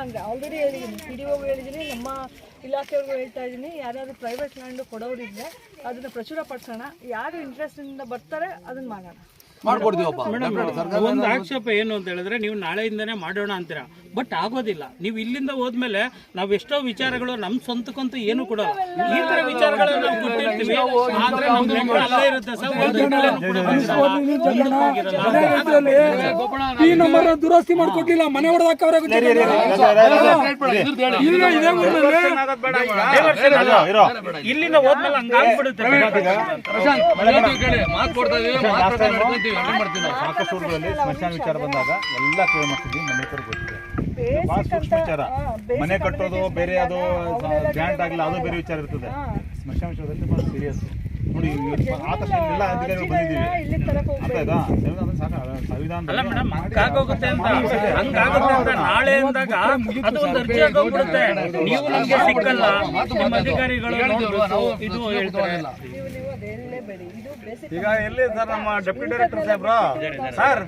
ಅಂದರೆ ಆಲ್ರೆಡಿ ಹೇಳಿದ್ದೀನಿ, PDO ಹೇಳಿದ್ದೀನಿ, ನಮ್ಮ ಇಲಾಖೆಯವ್ರಿಗೂ ಹೇಳ್ತಾ ಇದ್ದೀನಿ, ಯಾರ್ಯಾರು ಪ್ರೈವೇಟ್ ಲ್ಯಾಂಡು ಕೊಡೋರಿದ್ರೆ ಅದನ್ನು ಪ್ರಚುರಪಡಿಸೋಣ. ಯಾರು ಇಂಟ್ರೆಸ್ಟಿಂದ ಬರ್ತಾರೆ ಅದನ್ನು ಮಾಡೋಣ. ಒಂದು ಆಕ್ಷೇಪ ಏನು ಅಂತ ಹೇಳಿದ್ರೆ, ನೀವು ನಾಳೆಯಿಂದನೇ ಮಾಡೋಣ ಅಂತೀರಾ, ಬಟ್ ಆಗೋದಿಲ್ಲ. ನೀವು ಇಲ್ಲಿಂದ ಹೋದ್ಮೇಲೆ ನಾವು ಎಷ್ಟೋ ವಿಚಾರಗಳು ನಮ್ಮ ಸ್ವಂತಕ್ಕಂತೂ ಏನು ಕೊಡಲ್ಲ. ಈ ತರ ವಿಚಾರಗಳನ್ನ ನಾವು ಕೊಟ್ಟಿರ್ತೀವಿ, ಆದ್ರೆ ನಮ್ಮ ಲೆಕ್ಕ ಅಲ್ಲೇ ಇರುತ್ತೆ ಸರ್. ಈ ನಂಬರ್ ದುರಸ್ತಿ ಮಾಡ್ಕೊಟ್ಟಿಲ್ಲ, ಮನೆ ಹೊಡೆದಾಕವ್ರೆ. ಇಲ್ಲಿಂದ ಹೋದ್ಮೇಲೆ ಹಂಗಾಗ್ಬಿಡುತ್ತೆ. ಸಾಕಷ್ಟು ಊರುಗಳಲ್ಲಿ ಸ್ಮಶಾನ ವಿಚಾರ ಬಂದಾಗ ಎಲ್ಲ ಕ್ಲಿಯರ್ ಮಾಡ್ತಿದ್ವಿ. ಮನೆಯವರು ಗೊತ್ತಿದೆ, ಬಹಳ ಸೂಕ್ಷ್ಮ ವಿಚಾರ. ಮನೆ ಕಟ್ಟೋದು ಬೇರೆ, ಅದು ಗ್ರಾಂಟ್ ಆಗಿಲ್ಲ, ಅದು ಬೇರೆ ವಿಚಾರ ಇರ್ತದೆ. ಸ್ಮಶಾನ ವಿಚಾರದಲ್ಲಿ ಬಹಳ ಸೀರಿಯಸ್ ನೋಡಿ. ಆದಷ್ಟು ಎಲ್ಲ ಅಧಿಕಾರಿಗಳು ಬಂದಿದ್ದೀವಿ, ಆಯ್ತಾ? ಸಂವಿಧಾನ ಹಂಗಾಗೋಗುತ್ತೆ ಅಂತ ನಾಳೆ ಅಂದಾಗ ಅದು ಒಂದು ಅರ್ಜಿ ಆಗೋಗ್ಬಿಡುತ್ತೆ. ನೀವು ನಮ್ಗೆ ಸಿಕ್ಕಲ್ಲ, ನಿಮ್ಮ ಅಧಿಕಾರಿಗಳು ಇದು ಹೇಳ್ತಾರೆ. ಈಗ ಎಲ್ಲಿ ಸರ್ ನಮ್ಮ ಡೆಪ್ಯೂಟಿ ಡೈರೆಕ್ಟರ್ ಸಾಹೇಬ್ರು ಸರ್